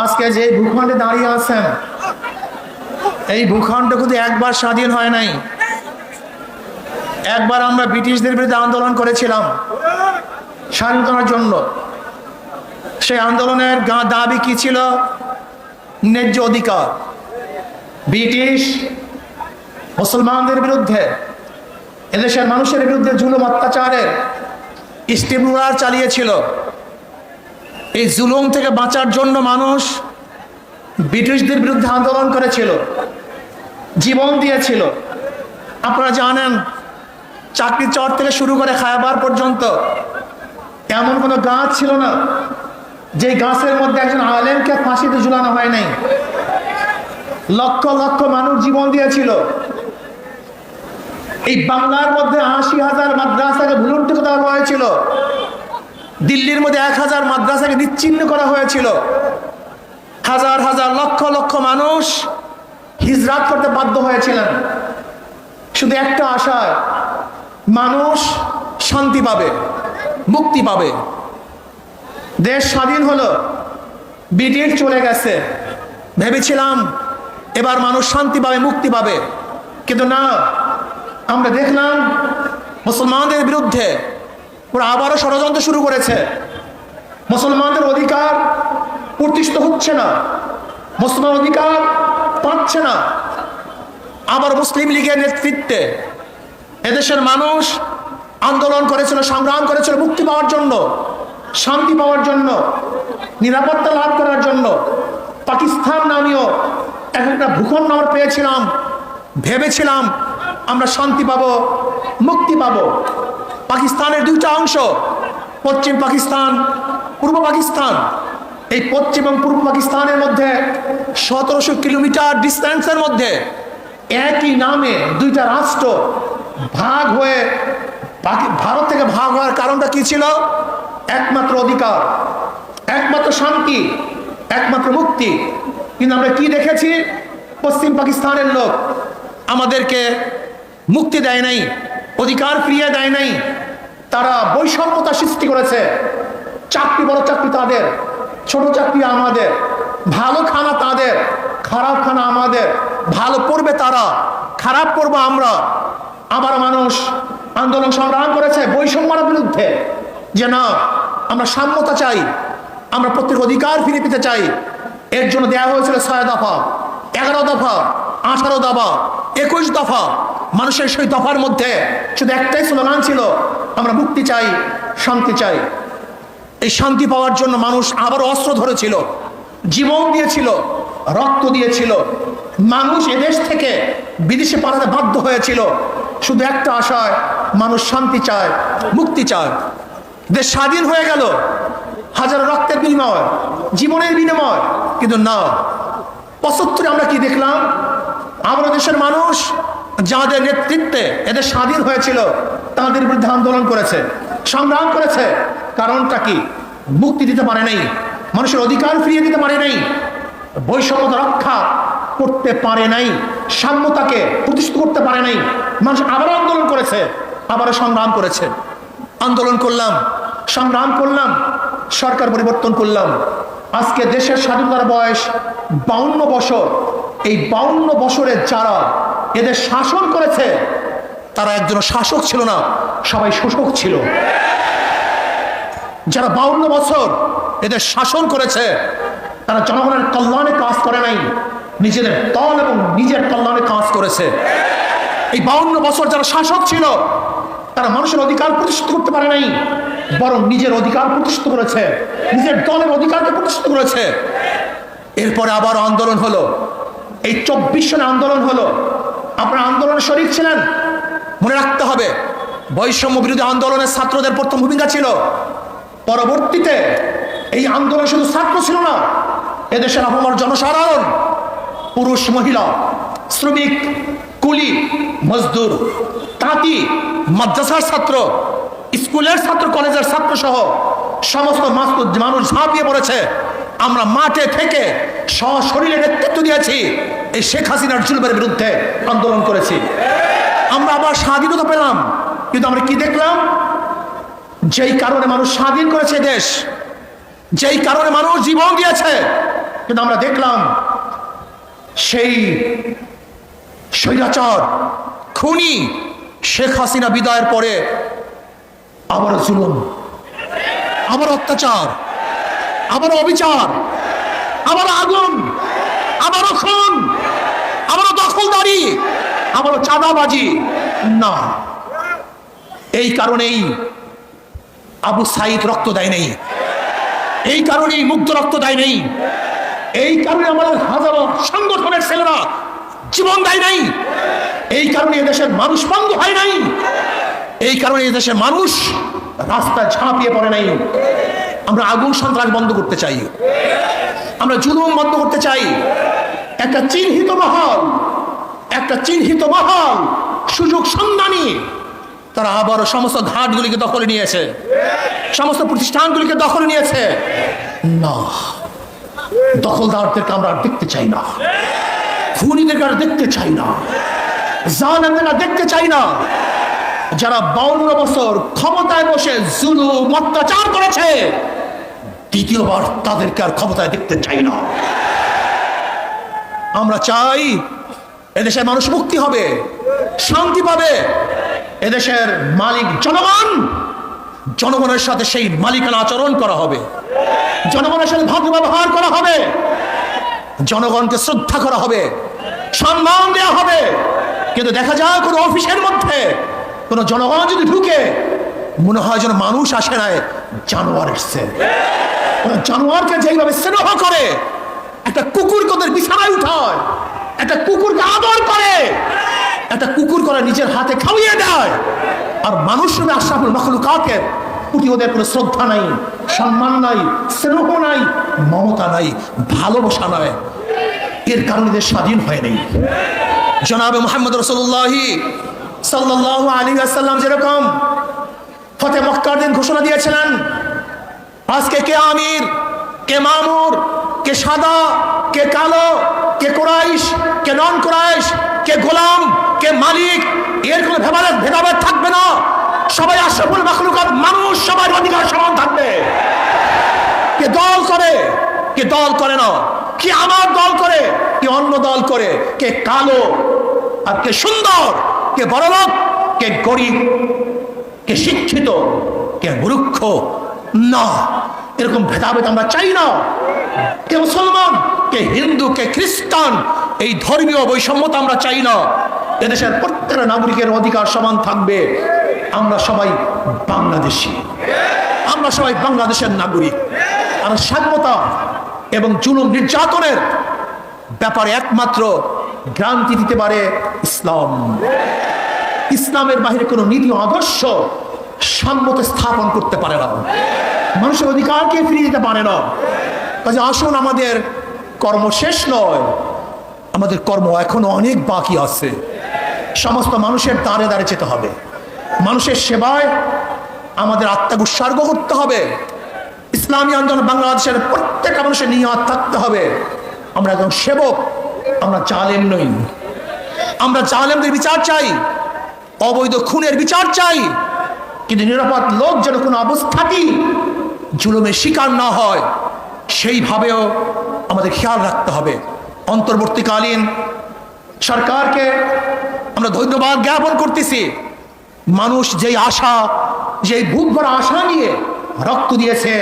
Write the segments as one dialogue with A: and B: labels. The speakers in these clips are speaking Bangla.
A: আজকে যে ভূখণ্ডে দাঁড়িয়ে আছেন, এই ভূখণ্ড কিন্তু একবার স্বাধীন হয় নাই। একবার আমরা ব্রিটিশদের বিরুদ্ধে আন্দোলন করেছিলাম স্বাধীনতার জন্য। সেই আন্দোলনের দাবি কি ছিল? ন্যায্য অধিকার। ব্রিটিশ মুসলমানদের বিরুদ্ধে, এদেশের মানুষের বিরুদ্ধে জুলুম অত্যাচারের স্টিম রোলার চালিয়েছিল। এই জুলুম থেকে বাঁচার জন্য মানুষ ব্রিটিশদের বিরুদ্ধে আন্দোলন করেছিল, জীবন দিয়েছিল। আপনারা জানেন, চাকরি চর থেকে শুরু করে খায়াবার পর্যন্ত এমন কোনো গাছ ছিল না যে গাছের মধ্যে একজন আলেমকে ফাঁসিতে ঝুলানো হয় নাই। লক্ষ লক্ষ মানুষ জীবন দিয়েছিল। এই বাংলার মধ্যে ৮০,০০০ মাদ্রাসাকে ভুলুণ্ঠিত করা হয়েছিল। দিল্লির মধ্যে ১,০০০ মাদ্রাসাকে বিচ্ছিন্ন করা হয়েছিল। হাজার হাজার লক্ষ লক্ষ মানুষ হিজরাত করতে বাধ্য হয়েছিলেন শুধু একটা আশায়, মানুষ শান্তি পাবে, মুক্তি পাবে। দেশ স্বাধীন হলো, ব্রিটিশ চলে গেছে, ভেবেছিলাম এবার মানুষ শান্তি পাবে, মুক্তি পাবে। কিন্তু না, আমরা দেখলাম মুসলমানদের বিরুদ্ধে ওরা আবারও ষড়যন্ত্র শুরু করেছে। মুসলমানদের অধিকার প্রতিষ্ঠিত হচ্ছে না, মুসলমান অধিকার পাচ্ছে না। আবার মুসলিম লীগের নেতৃত্বে এদেশের মানুষ আন্দোলন করেছিল, সংগ্রাম করেছিল মুক্তি পাওয়ার জন্য, শান্তি পাওয়ার জন্য, নিরাপত্তা লাভ করার জন্য। পাকিস্তান নামীয় একটা ভূখণ্ড আমরা পেয়েছিলাম, ভেবেছিলাম আমরা শান্তি পাবো, মুক্তি পাবো। পাকিস্তানের দুইটা অংশ, পশ্চিম পাকিস্তান, পূর্ব পাকিস্তান। এই পশ্চিম এবং পূর্ব পাকিস্তানের মধ্যে ১৭০০ কিলোমিটার ডিস্টেন্সের মধ্যে একই নামে দুইটা রাষ্ট্র ভাগ হয়ে, ভারত থেকে ভাগ হওয়ার কারণটা কি ছিল? একমাত্র অধিকার, একমাত্র শান্তি, একমাত্র মুক্তি। কিন্তু আমরা কি দেখেছি? পশ্চিম পাকিস্তানের লোক আমাদেরকে মুক্তি দেয় নাই, অধিকার ফিরিয়ে দেয় নাই। তারা বৈষম্যতা সৃষ্টি করেছে। চাকরি, বড় চাকরি তাদের, ছোট চাকরি আমাদের, ভালো খানা তাদের, খারাপ খানা আমাদের। ভালো পড়বে তারা, খারাপ পড়বো আমরা। আবার মানুষ আন্দোলন সংগ্রাম করেছে বৈষম্যের বিরুদ্ধে, যে না, আমরা সাম্যতা চাই, আমরা প্রত্যেক অধিকার ফিরে পেতে চাই। এর জন্য দেওয়া হয়েছিল ৬ দফা, ১১ দফা, ১৮ দফা, ২১ দফা। মানুষের সেই দফার মধ্যে শুধু একটাই স্লোগান ছিল, আমরা মুক্তি চাই, শান্তি চাই। এই শান্তি পাওয়ার জন্য মানুষ আবার অস্ত্র ধরেছিল, জীবন দিয়েছিল, রক্ত দিয়েছিল। মানুষ এদেশ থেকে বিদেশে পালাতে বাধ্য হয়েছিল শুধু একটা আশায়, মানুষ শান্তি চায়, মুক্তি চায়। দেশ স্বাধীন হয়ে গেল হাজারো রক্তের বিনিময়, জীবনের বিনিময়। কিন্তু না, ৭৫ আমরা কি দেখলাম? আমরা দেশের মানুষ যাদের নেতৃত্বে এদের স্বাধীন হয়েছিল তাদের বিরুদ্ধে আন্দোলন করেছে, সংগ্রাম করেছে। কারণটা কি? মুক্তি দিতে পারে নাই, মানুষের অধিকার ফিরিয়ে দিতে পারে নাই, বৈষম্যতা রক্ষা করতে পারে নাই, সাম্যতাকে প্রতিষ্ঠিত করতে পারে নাই। মানুষ আবারও আন্দোলন করেছে, আবারও সংগ্রাম করেছে। আন্দোলন করলাম, সংগ্রাম করলাম, সরকার পরিবর্তন করলাম। আজকে দেশের স্বাধীনতার বয়স ৫২ বছর। এই ৫২ বছরে যারা এদের শাসন করেছে তারা একজন শাসক ছিল না, সবাই শোষক ছিল। যারা ৫২ বছর এদের শাসন করেছে তারা জনগণের কল্যাণে কাজ করে নাই, নিজেদের দল এবং নিজের কল্যাণে কাজ করেছে। এই ৫২ বছর যারা শাসক ছিল তারা মানুষের অধিকার প্রতিষ্ঠিত করতে পারে নাই, বরং নিজের অধিকার প্রতিষ্ঠিত করেছে, নিজের দলের অধিকারকে প্রতিষ্ঠিত করেছে। এরপরে আবার আন্দোলন হলো, এই ২৪ সনে আন্দোলন হলো। আপনারা আন্দোলনে শরীক ছিলেন, মনে রাখতে হবে বৈষম্য বিরোধী আন্দোলনের ছাত্রদের প্রথম ভূমিকা ছিল। পরবর্তীতে এই আন্দোলন শুধু ছাত্র ছিল না, এদেশের আপামর জনসাধারণ, পুরুষ, মহিলা, শ্রমিক, কুলি, মজদুর, তাঁতি, মাদ্রাসার ছাত্র, স্কুলের ছাত্র, কলেজের ছাত্র সহ সমস্ত মানুষ ঝাঁপিয়ে পড়েছে। আমরা মাঠে থেকে সশরীরে নেতৃত্ব দিয়েছি, এই শেখ হাসিনার জুলুমের বিরুদ্ধে আন্দোলন করেছি। আমরা আবার স্বাধীনতা পেলাম, কিন্তু আমরা কি দেখলাম? যেই কারণে মানুষ স্বাধীন করেছে দেশ, যেই কারণে মানুষ জীবন দিয়েছে, কিন্তু আমরা দেখলাম সেই স্বৈরাচার খুনি শেখ হাসিনা বিদায়ের পরে আবার জুলুম, আবার অত্যাচার, আবার অবিচার, আবার আগুন, আবারও খুন, আবারও দখলদারি, আবারও চাঁদাবাজি। না, এই কারণেই আবু সাইদ রক্ত দেয় নেই, এই কারণেই মুগ্ধ রক্ত দেয় নেই, এই কারণে আমাদের হাজারো সংগঠনের ছেলেরা জীবন দেয় নাই, এই কারণে এদেশের মানুষ বন্ধ হয় নাই, এই কারণে এদেশের মানুষ রাস্তায় ঝাঁপিয়ে পড়ে নাই। আমরা আগুন সন্ত্রাস বন্ধ করতে চাই, আমরা জুলুম বন্ধ করতে চাই। একটা চিহ্নিত মহল সুযোগ সন্ধানী তারা আবারও সমস্ত ঘাটগুলিকে দখলে নিয়েছে, সমস্ত প্রতিষ্ঠানগুলিকে দখলে নিয়েছে। না, দখলদারদেরকে আমরা দেখতে চাই না, খুনিদেরকে আর দেখতে চাই না, জালেমদেরকে আর দেখতে চাই না। যারা 52 বছর ক্ষমতায় বসে জুলুম অত্যাচার করেছে, দ্বিতীয়বার তাদেরকে আর ক্ষমতায় দেখতে চাই না। আমরা চাই এদেশের মানুষ মুক্তি হবে, শান্তি পাবে। এদেশের মালিক জনগণ, জনগণের সাথে সেই মালিকানা আচরণ করা হবে, জনগণের সাথে ভদ্র ব্যবহার করা হবে, জনগণকে শ্রদ্ধা করা হবে, সম্মান দেওয়া হবে। কিন্তু দেখা যায় কোনো অফিসের মধ্যে কোনো জনগণ যদি ঢুকে, মনে হয় যেন মানুষ আসে নাই, জানোয়ার এসছে। জানোয়ারকে যেইভাবে স্নেহ করে, একটা কুকুরকে ওদের বিছানায় উঠায়, একটা কুকুরকে আদর করে, একটা কুকুর করে নিজের হাতে খাওয়িয়ে দেয়, আর মানুষ আশরাফুল মাখলুকাতের প্রতি ওদের কোনো শ্রদ্ধা নাই, সম্মান নাই, স্নেহ নাই, মমতা নাই, ভালোবাসা নাই। এর কারণে এদের স্বাধীন হয় নাই। জনাবে মুহাম্মদ রাসূলুল্লাহ সাল্লাল্লাহু আলাইহি ওয়াসাল্লাম যেরকম ফতে মক্কার দিন ঘোষণা দিয়েছিলেন, আজকে কে আমির, কে মামুর, কে সাদা, কে কালো, কে কুরাইশ, কে নন কুরাইশ, কে গোলাম, কে মালিক, এর কোনো ভেদাভেদ থাকবে না। সবাই আশরাফুল মাখলুকাত মানুষ, সবার অধিকার সমান থাকবে। কে দল করে, কে দল করে না, কি আমার দল করে, কি অন্য দল করে, কে কালো আর কে সুন্দর, কে বড়লোক, কে গরিব, কে শিক্ষিত, কে মূর্খ, না, এরকম ভেদাভেদ আমরা চাই না। কে মুসলমান, কে হিন্দু, কে খ্রিস্টান, এই ধর্মীয় বৈষম্যতা আমরা চাই না। এদেশের প্রত্যেকটা নাগরিকের অধিকার সমান থাকবে। আমরা সবাই বাংলাদেশি, আমরা সবাই বাংলাদেশের নাগরিক। আর স্বাধীনতা এবং জুলুম নির্যাতনের ব্যাপারে একমাত্র গ্রান্তি দিতে পারে ইসলাম। ইসলামের বাহিরে কোনো নীতি আদর্শ সাম্যতা স্থাপন করতে পারে না, মানুষের অধিকারকে ফিরিয়ে দিতে পারে না। কাজে আসুন, আমাদের কর্ম শেষ নয়, আমাদের কর্ম এখনো অনেক বাকি আছে। সমস্ত মানুষের দ্বারে দ্বারে যেতে হবে, মানুষের সেবায় আমাদের আত্মাকে উৎসর্গ করতে হবে। ইসলামী আন্দোলন বাংলাদেশের প্রত্যেকটা মানুষের নিয়ত থাকতে হবে, আমরা একজন সেবক, আমরা জালেম নই। আমরা জালেমদের বিচার চাই, অবৈধ খুনের বিচার চাই, কিন্তু নিরাপদ লোক যেন কোনো অবস্থাতেই জুলুমের শিকার না হয়, সেইভাবেও আমাদের খেয়াল রাখতে হবে। অন্তর্বর্তীকালীন সরকারকে আমরা ধন্যবাদ জ্ঞাপন করতেছি। মানুষ যেই আশা, যেই বুক ভরা আশা নিয়ে রক্ত দিয়েছে,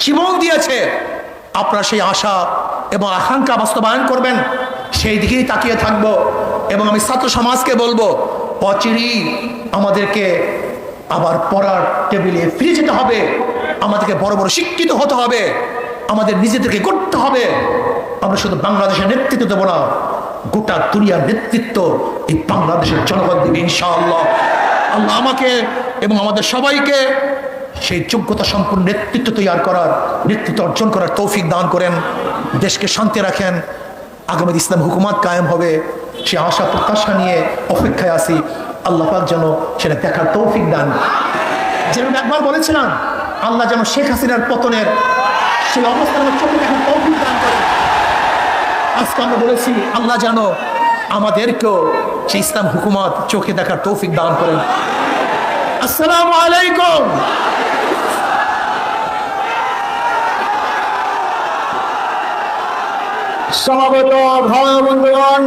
A: জীবন দিয়েছে, আপনারা সেই আশা এবং আকাঙ্ক্ষা বাস্তবায়ন করবেন, সেই দিকেই তাকিয়ে থাকব। এবং আমি ছাত্র সমাজকে বলবো, অচিরেই আমাদেরকে আবার পড়ার টেবিলে ফিরে যেতে হবে, আমাদেরকে বড় বড় শিক্ষিত হতে হবে, আমাদের নিজেদেরকে করতে হবে। আমরা শুধু বাংলাদেশের নেতৃত্ব দেবো না, গোটা দুনিয়ার নেতৃত্ব এই বাংলাদেশের জনগণ দিবে ইনশাআল্লাহ। আল্লাহ আমাকে এবং আমাদের সবাইকে সেই যোগ্যতা সম্পন্ন নেতৃত্ব তৈরি করার, নেতৃত্ব অর্জন করার তৌফিক দান করেন। দেশকে শান্তি রাখেন, আগামী ইসলাম হুকুমত কায়েম হবে, সে আশা প্রত্যাশা নিয়ে অপেক্ষায় আছি। আল্লাহ পাক যেন সেটা দেখার তৌফিক দান। যেমন একবার বলেছিলাম, আল্লাহ যেন শেখ হাসিনার পতনের সেই অবস্থান চোখে দেখার তৌফিক দান করে। আজকে আমরা বলেছি, আল্লাহ যেন আমাদেরকেও সেই ইসলাম হুকুমত চোখে দেখার তৌফিক দান করেন। আসসালামু আলাইকুম।
B: সমাগত ভাই বন্ধুগণ,